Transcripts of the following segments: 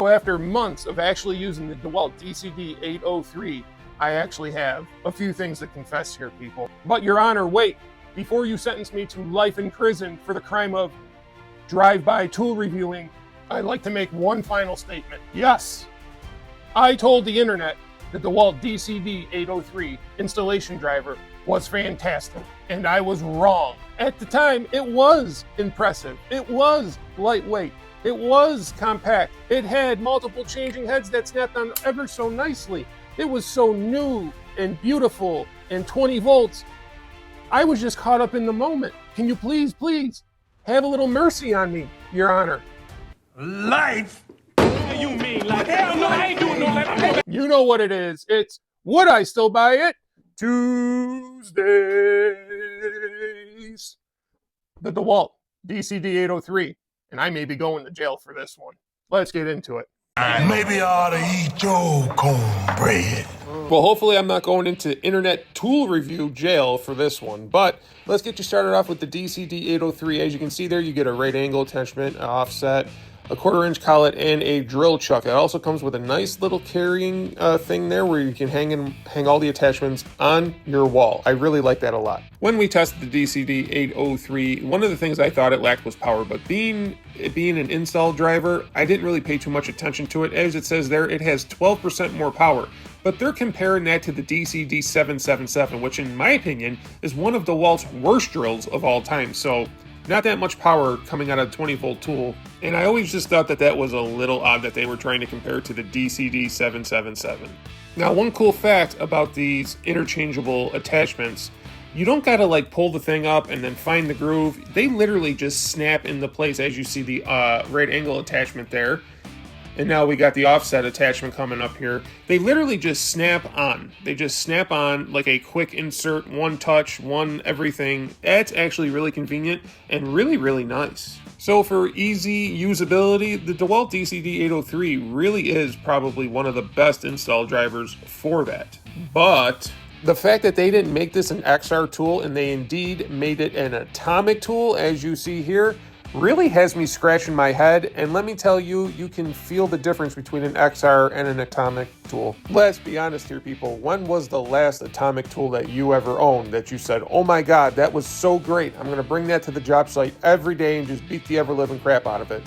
So after months of actually using the DeWalt DCD803, I actually have a few things to confess here, people. But Your Honor, wait. Before you sentence me to life in prison for the crime of drive-by tool reviewing, I'd like to make one final statement. Yes, I told the internet that the DeWalt DCD803 installation driver was fantastic, and I was wrong. At the time, it was impressive. It was lightweight. It was compact. It had multiple changing heads that snapped on ever so nicely. It was so new and beautiful and 20 volts. I was just caught up in the moment. Can you please have a little mercy on me, Your Honor? Life? You mean like hell no, I ain't doing no life. You know what it is. It's would I still buy it? Tuesdays. The DeWalt DCD803. And I may be going to jail for this one. Let's get into it. Maybe I ought to eat your cornbread. Well, hopefully I'm not going into internet tool review jail for this one, but let's get you started off with the DCD803. As you can see there, you get a right angle attachment, offset, a 1/4-inch collet, and a drill chuck. It also comes with a nice little carrying thing there where you can hang all the attachments on your wall. I really like that a lot. When we tested the DCD803, one of the things I thought it lacked was power, but being an install driver, I didn't really pay too much attention to it. As it says there, it has 12% more power, but they're comparing that to the DCD777, which in my opinion is one of DeWalt's worst drills of all time. So not that much power coming out of a 20-volt tool, and I always just thought that was a little odd that they were trying to compare it to the DCD777. Now, one cool fact about these interchangeable attachments, you don't gotta like pull the thing up and then find the groove. They literally just snap into place, as you see the right angle attachment there. And now we got the offset attachment coming up here. They literally just snap on. They just snap on like a quick insert, one touch, one everything. That's actually really convenient and really, really nice. So for easy usability, the DeWalt DCD803 really is probably one of the best install drivers for that. But the fact that they didn't make this an XR tool and they indeed made it an atomic tool, as you see here, really has me scratching my head. And let me tell you, you can feel the difference between an XR and an atomic tool. Let's be honest here, people. When was the last atomic tool that you ever owned that you said, oh my God, that was so great, I'm going to bring that to the job site every day and just beat the ever-living crap out of it?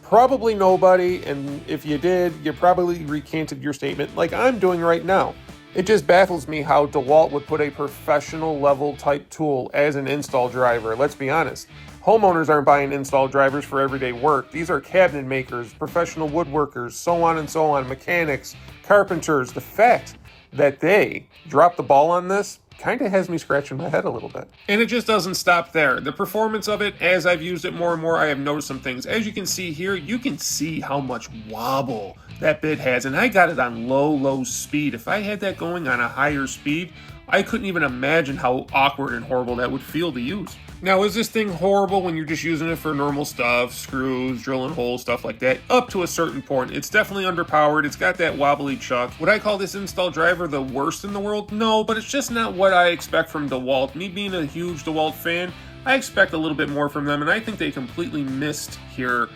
Probably nobody. And if you did, you probably recanted your statement like I'm doing right now. It just baffles me how DeWalt would put a professional level type tool as an install driver. Let's be honest. Homeowners aren't buying install drivers for everyday work. These are cabinet makers, professional woodworkers, so on, mechanics, carpenters. The fact that they dropped the ball on this kind of has me scratching my head a little bit. And it just doesn't stop there. The performance of it, as I've used it more and more, I have noticed some things. As you can see here, you can see how much wobble that bit has. And I got it on low speed. If I had that going on a higher speed, I couldn't even imagine how awkward and horrible that would feel to use. Now, is this thing horrible when you're just using it for normal stuff, screws, drilling holes, stuff like that? Up to a certain point. It's definitely underpowered. It's got that wobbly chuck. Would I call this install driver the worst in the world? No, but it's just not what I expect from DeWalt. Me being a huge DeWalt fan, I expect a little bit more from them, and I think they completely missed here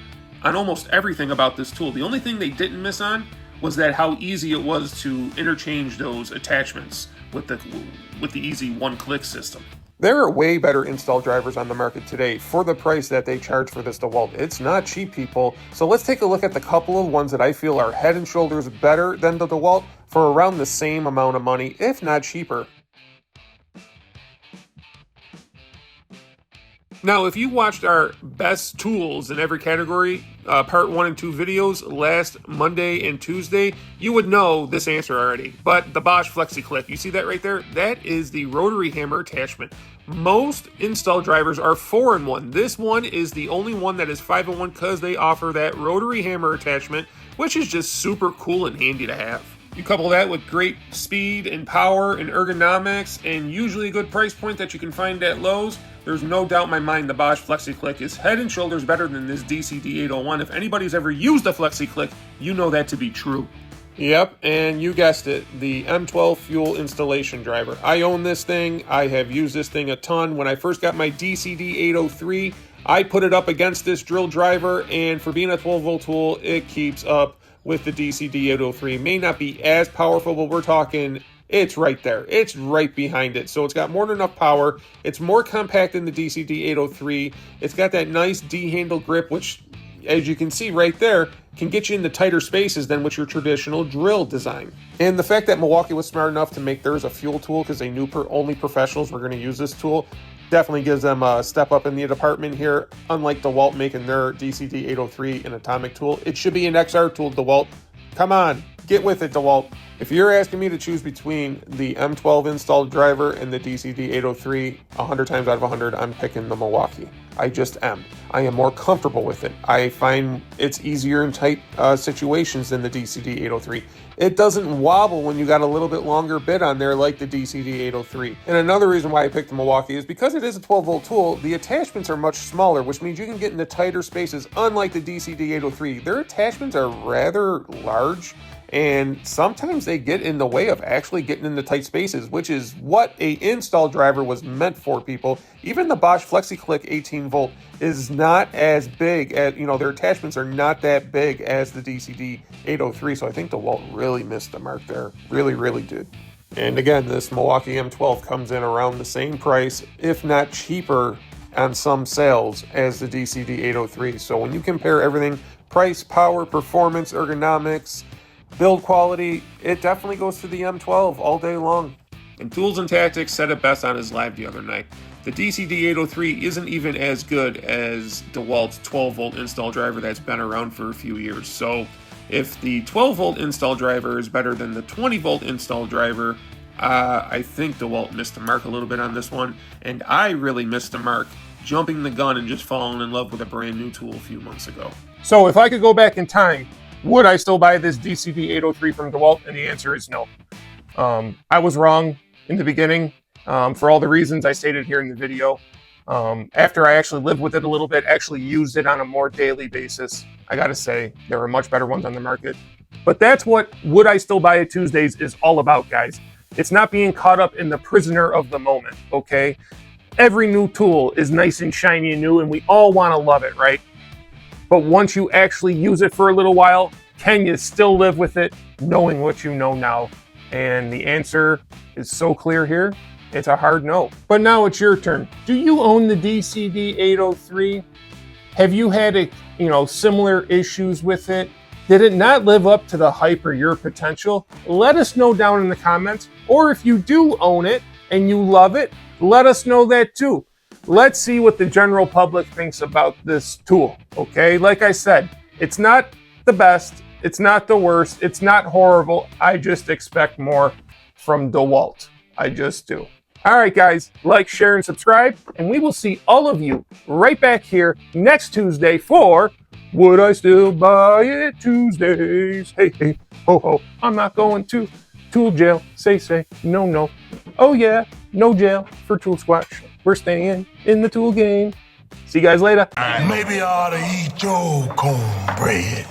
on almost everything about this tool. The only thing they didn't miss on was that how easy it was to interchange those attachments with the easy one-click system. There are way better install drivers on the market today for the price that they charge for this DeWalt. It's not cheap, people. So let's take a look at the couple of ones that I feel are head and shoulders better than the DeWalt for around the same amount of money, if not cheaper. Now, if you watched our best tools in every category, part 1 and 2 videos last Monday and Tuesday, you would know this answer already. But the Bosch FlexiClick, you see that right there? That is the rotary hammer attachment. Most install drivers are 4-in-1. This one is the only one that is 5-in-1 because they offer that rotary hammer attachment, which is just super cool and handy to have. You couple that with great speed and power and ergonomics and usually a good price point that you can find at Lowe's, there's no doubt in my mind the Bosch FlexiClick is head and shoulders better than this DCD801. If anybody's ever used a FlexiClick, you know that to be true. Yep, and you guessed it, the M12 fuel installation driver. I own this thing. I have used this thing a ton. When I first got my DCD803, I put it up against this drill driver, and for being a 12-volt tool, it keeps up with the DCD803. May not be as powerful, but we're talking, it's right there. It's right behind it. So it's got more than enough power. It's more compact than the DCD803. It's got that nice D-handle grip, which, as you can see right there, can get you into tighter spaces than with your traditional drill design. And the fact that Milwaukee was smart enough to make theirs a fuel tool because they knew only professionals were going to use this tool definitely gives them a step up in the department here. Unlike DeWalt making their DCD803 an atomic tool, it should be an XR tool, DeWalt. Come on, get with it, DeWalt. If you're asking me to choose between the M12 installed driver and the DCD803, 100 times out of 100, I'm picking the Milwaukee. I just am. I am more comfortable with it. I find it's easier in tight situations than the DCD803. It doesn't wobble when you got a little bit longer bit on there like the DCD803. And another reason why I picked the Milwaukee is because it is a 12-volt tool, the attachments are much smaller, which means you can get into tighter spaces, unlike the DCD803. Their attachments are rather large, and sometimes they get in the way of actually getting into tight spaces, which is what a install driver was meant for, people. Even the Bosch FlexiClick 18-volt is not as big as, their attachments are not that big as the DCD803, so I think DeWalt really missed the mark there. Really, really did. And again, this Milwaukee M12 comes in around the same price, if not cheaper on some sales, as the DCD803. So when you compare everything, price, power, performance, ergonomics, build quality, it definitely goes to the M12 all day long. And Tools and Tactics said it best on his live the other night. The DCD803 isn't even as good as DeWalt's 12-volt install driver that's been around for a few years. So if the 12-volt install driver is better than the 20-volt install driver, I think DeWalt missed the mark a little bit on this one. And I really missed the mark jumping the gun and just falling in love with a brand new tool a few months ago. So if I could go back in time, would I still buy this DCD803 from DeWalt? And the answer is no. I was wrong in the beginning for all the reasons I stated here in the video. After I actually lived with it a little bit, actually used it on a more daily basis, I gotta say, there are much better ones on the market. But that's what Would I Still Buy It Tuesdays is all about, guys. It's not being caught up in the prisoner of the moment, okay? Every new tool is nice and shiny and new, and we all want to love it, right? But once you actually use it for a little while, can you still live with it, knowing what you know now? And the answer is so clear here, it's a hard no. But now it's your turn. Do you own the DCD803? Have you had similar issues with it? Did it not live up to the hype or your potential? Let us know down in the comments. Or if you do own it and you love it, let us know that too. Let's see what the general public thinks about this tool, okay? Like I said, it's not the best, it's not the worst, it's not horrible. I just expect more from DeWalt. I just do. All right, guys, like, share, and subscribe, and we will see all of you right back here next Tuesday for Would I Still Buy It Tuesdays? Hey, hey, ho, ho, I'm not going to tool jail. Say, no. Oh yeah, no jail for Tool Squatch. We're staying in the tool game. See you guys later. Maybe I ought to eat your cornbread.